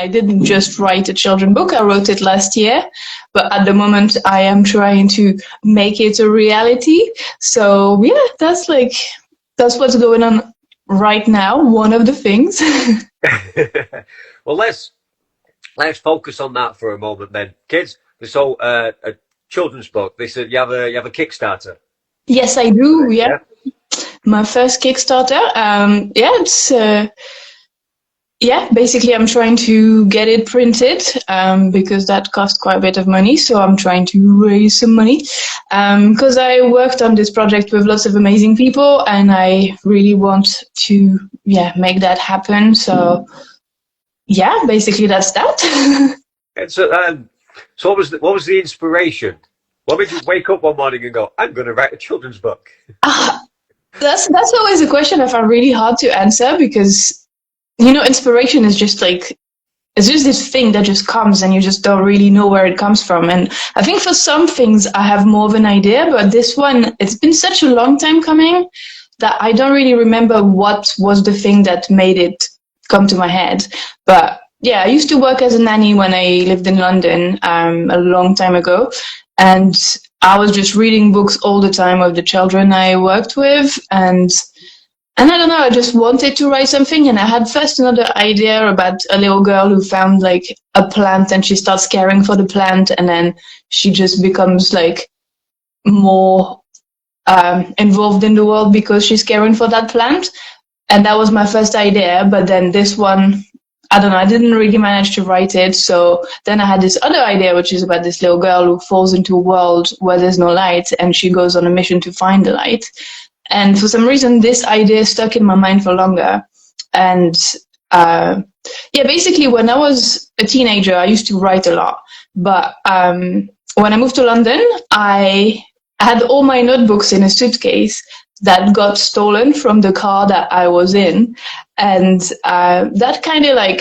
I didn't just write a children's book. I wrote it last year, but at the moment I am trying to make it a reality. So yeah, that's what's going on right now. One of the things. Well, let's focus on that for a moment then, kids. So a children's book. This you have a Kickstarter. Yes, I do. Yeah, my first Kickstarter. It's. Basically, I'm trying to get it printed because that costs quite a bit of money. So I'm trying to raise some money because I worked on this project with lots of amazing people, and I really want to make that happen. So basically that's that. So what was the inspiration? What made you wake up one morning and go, I'm going to write a children's book? That's always a question I find really hard to answer because, inspiration is just it's just this thing that just comes and you just don't really know where it comes from. And I think for some things I have more of an idea, but this one, it's been such a long time coming that I don't really remember what was the thing that made it come to my head. But yeah, I used to work as a nanny when I lived in London a long time ago. And I was just reading books all the time of the children I worked with. And I don't know, I just wanted to write something. And I had first another idea about a little girl who found a plant and she starts caring for the plant. And then she just becomes more involved in the world because she's caring for that plant. And that was my first idea. But then this one, I don't know, I didn't really manage to write it. So then I had this other idea, which is about this little girl who falls into a world where there's no light and she goes on a mission to find the light. And for some reason, this idea stuck in my mind for longer. And basically when I was a teenager, I used to write a lot. But when I moved to London, I had all my notebooks in a suitcase that got stolen from the car that I was in. And that kind of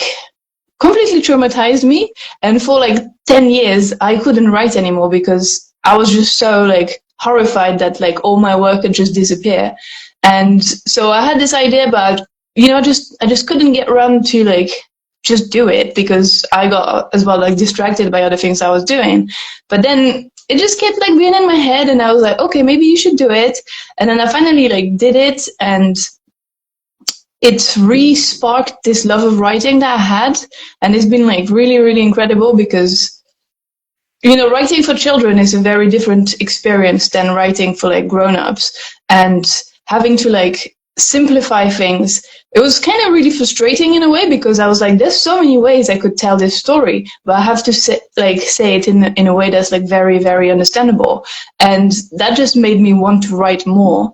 completely traumatized me. And for 10 years, I couldn't write anymore because I was just so horrified that all my work would just disappear. And so I had this idea about, I just couldn't get around to just do it because I got as well distracted by other things I was doing. But then it just kept being in my head, and I was like, okay, maybe you should do it. And then I finally did it, and it re-sparked this love of writing that I had, and it's been really, really incredible because writing for children is a very different experience than writing for grown-ups, and having to simplify things. It was kind of really frustrating in a way because I was there's so many ways I could tell this story, but I have to say it in a way that's very, very understandable. And that just made me want to write more.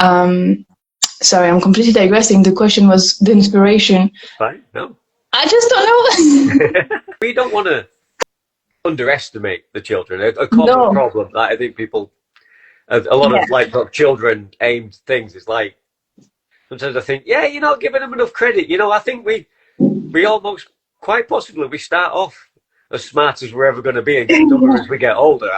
Sorry, I'm completely digressing. The question was the inspiration. Fine, no. I just don't know. We don't want to underestimate the children. A common problem that I think people, a lot of children aimed things is sometimes I think, you're not giving them enough credit. I think we almost, quite possibly, we start off as smart as we're ever going to be and get dumber as we get older.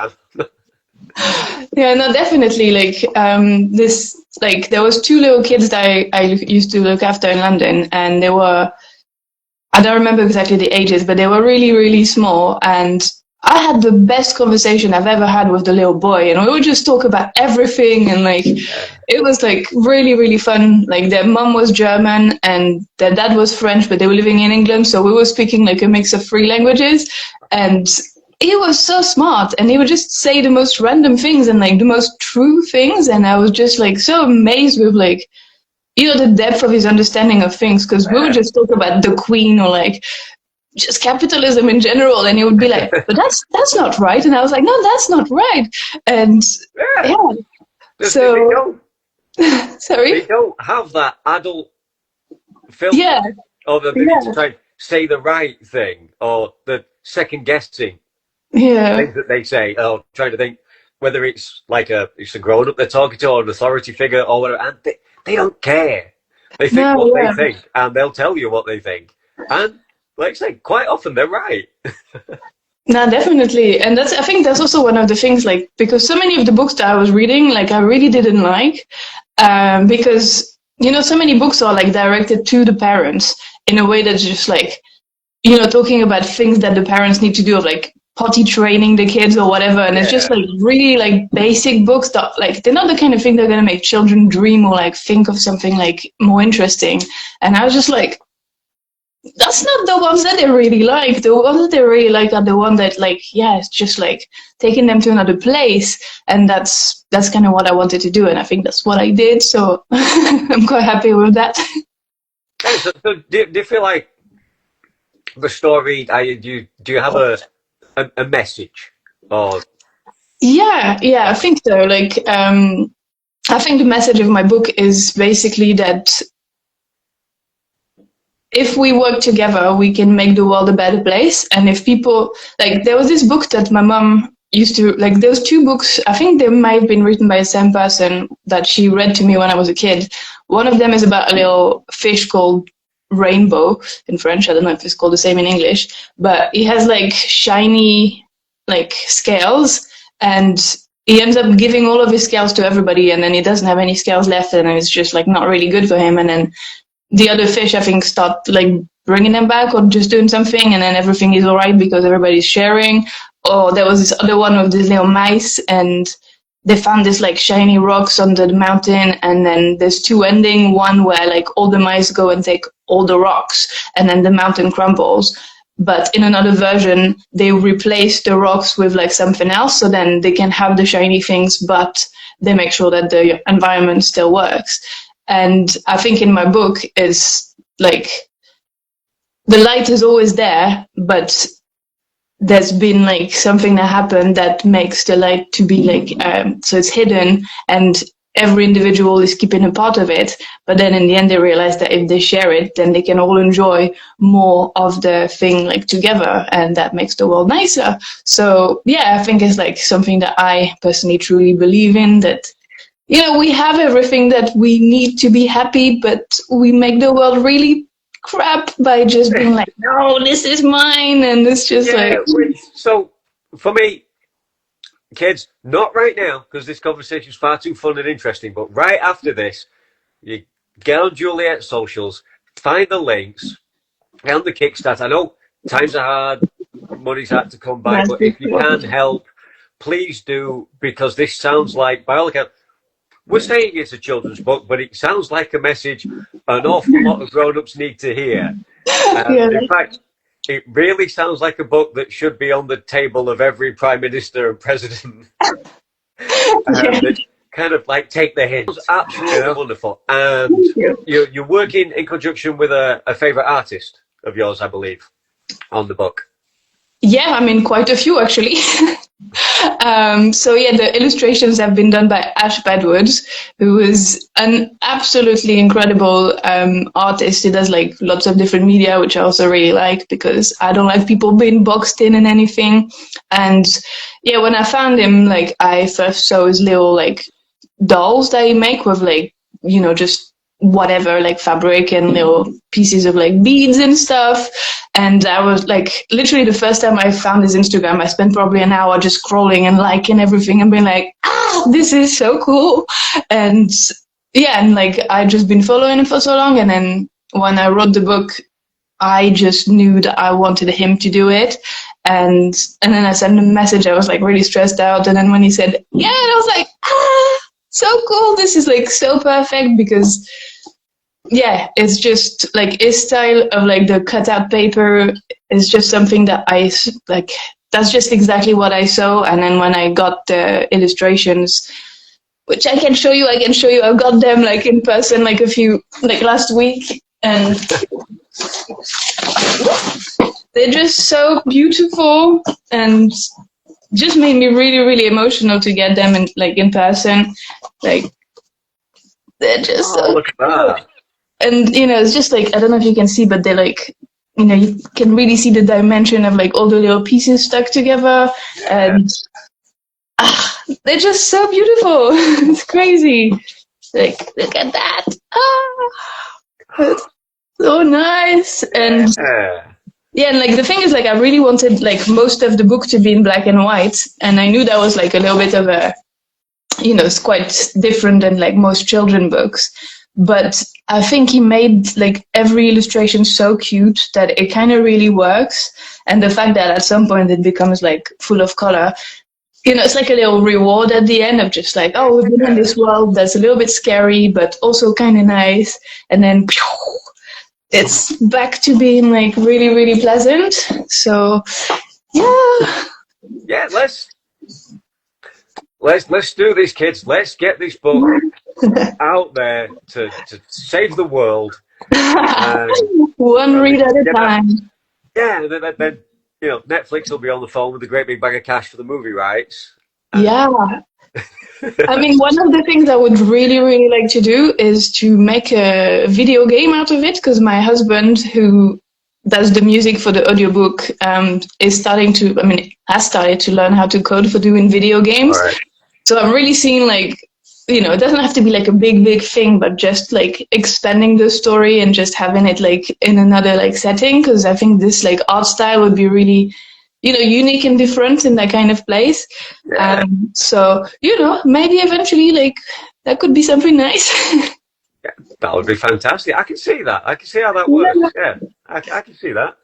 Yeah, no, definitely. There was two little kids that I used to look after in London, and they were, I don't remember exactly the ages, but they were really, really small. And I had the best conversation I've ever had with the little boy, and we would just talk about everything, and it was really, really fun. Their mom was German and their dad was French, but they were living in England, so we were speaking a mix of three languages. And he was so smart, and he would just say the most random things and the most true things, and I was just so amazed with the depth of his understanding of things, because we would just talk about the Queen or just capitalism in general, and he would be but that's not right. And I was no, that's not right. And so sorry, they don't have that adult filter or the ability to try and say the right thing, or the second guessing things that they say, or trying to think whether it's it's a grown up they're talking to or an authority figure or whatever, and they don't care. They think they think, and they'll tell you what they think. And like I say, quite often they're right. No, definitely. And I think that's also one of the things, because so many of the books that I was reading, I really didn't like, because, so many books are directed to the parents in a way that's just talking about things that the parents need to do, of like potty training the kids or whatever, and it's just like really like basic books that like they're not the kind of thing they're gonna make children dream or like think of something like more interesting. And I was just like, that's not the ones that they really like. The ones that they really like are the one that like, it's just like taking them to another place, and that's kind of what I wanted to do, and I think that's what I did. So I'm quite happy with that. So do you feel like the story? Do you have a message? Or I think so. Like, I think the message of my book is basically that if we work together, we can make the world a better place. And if people, like, there was this book that my mom used to, like, there was 2 books, I think they might have been written by the same person, that she read to me when I was a kid. One of them is about a little fish called Rainbow in French. I don't know if it's called the same in English, but he has like shiny like scales, and he ends up giving all of his scales to everybody, and then he doesn't have any scales left, and it's just like not really good for him. And then the other fish, I think, start like bringing them back or just doing something, and then everything is all right because everybody's sharing. Or there was this other one of these little mice, and they found this like shiny rocks under the mountain, and then there's 2 endings, one where like all the mice go and take all the rocks, and then the mountain crumbles. But in another version, they replace the rocks with like something else, so then they can have the shiny things, but they make sure that the environment still works. And I think in my book is like the light is always there, but there's been like something that happened that makes the light to be like, so it's hidden, and every individual is keeping a part of it. But then in the end, they realize that if they share it, then they can all enjoy more of the thing like together, and that makes the world nicer. So I think it's like something that I personally truly believe in, that we have everything that we need to be happy, but we make the world really crap by just being like, no, this is mine, and it's just like. So for me, kids, not right now, because this conversation is far too fun and interesting, but right after this, you get on Juliette's socials, find the links, and the Kickstarter. I know times are hard, money's hard to come by, but if you can help, please do, because this sounds like, by all accounts, we're saying it's a children's book, but it sounds like a message an awful lot of grown-ups need to hear. In fact, it really sounds like a book that should be on the table of every prime minister and president. That kind of like take the hint. It's absolutely wonderful. And you're working in conjunction with a favourite artist of yours, I believe, on the book. Yeah, I mean, quite a few actually. The illustrations have been done by Ash Bedwards, who is an absolutely incredible artist. He does like lots of different media, which I also really like, because I don't like people being boxed in anything. And when I found him, like, I first saw his little like dolls that he make with like, just whatever, like fabric and little pieces of like beads and stuff. And I was like, literally the first time I found his Instagram, I spent probably an hour just scrolling and liking everything and being like, this is so cool. And and like I just been following him for so long. And then when I wrote the book, I just knew that I wanted him to do it. And then I sent him a message. I was like really stressed out. And then when he said, and I was like, so cool. This is like so perfect, because it's just like his style of like the cutout paper is just something that I like. That's just exactly what I saw. And then when I got the illustrations, which I can show you, I've got them like in person, like last week, and they're just so beautiful and just made me really, really emotional to get them in person. Like, they're just so look at that. And it's just like, I don't know if you can see, but they're like, you can really see the dimension of like all the little pieces stuck together, and they're just so beautiful. It's crazy. Like, look at that. It's so nice. And and like the thing is, like, I really wanted like most of the book to be in black and white, and I knew that was like a little bit of a, it's quite different than like most children books. but I think he made like every illustration so cute that it kind of really works. And the fact that at some point it becomes like full of color, it's like a little reward at the end of just like, oh, we've been in this world that's a little bit scary, but also kind of nice. And then it's back to being like really, really pleasant. So, yeah. Yeah, let's do this, kids. Let's get this book out there to save the world. One read at a time. Yeah, then Netflix will be on the phone with a great big bag of cash for the movie rights. Yeah. I mean, one of the things I would really, really like to do is to make a video game out of it, because my husband, who does the music for the audiobook, has started to learn how to code for doing video games. Right. So I'm really seeing like, it doesn't have to be like a big thing, but just like expanding the story and just having it like in another like setting, because I think this like art style would be really, unique and different in that kind of place. Yeah. So, maybe eventually like that could be something nice. Yeah, that would be fantastic. I can see that. I can see how that works. Yeah, I can see that.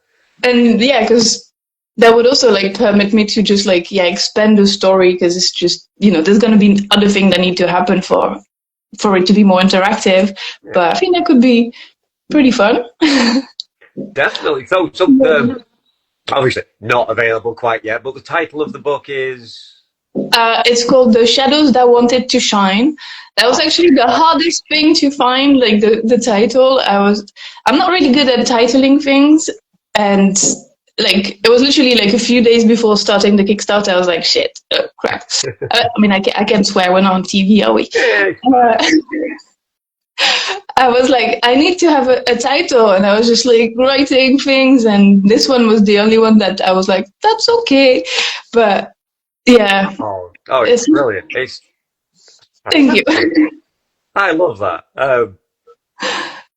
And yeah, because that would also like permit me to just like, expand the story, because it's just, there's going to be other things that need to happen for it to be more interactive. Yeah. But I think that could be pretty fun. Definitely. So obviously not available quite yet, but the title of the book is? It's called The Shadows That Wanted to Shine. That was actually the hardest thing to find, like the title. I'm not really good at titling things, and like it was literally like a few days before starting the Kickstarter. I was like, shit, crap. I can't swear, we're not on TV, are we? I was like, I need to have a title, and I was just like writing things, and this one was the only one that I was like, that's okay. But yeah. Oh, it's brilliant. Thank you. I love that.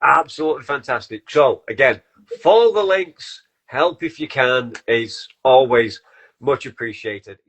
Absolutely fantastic. So again, follow the links, help if you can, is always much appreciated.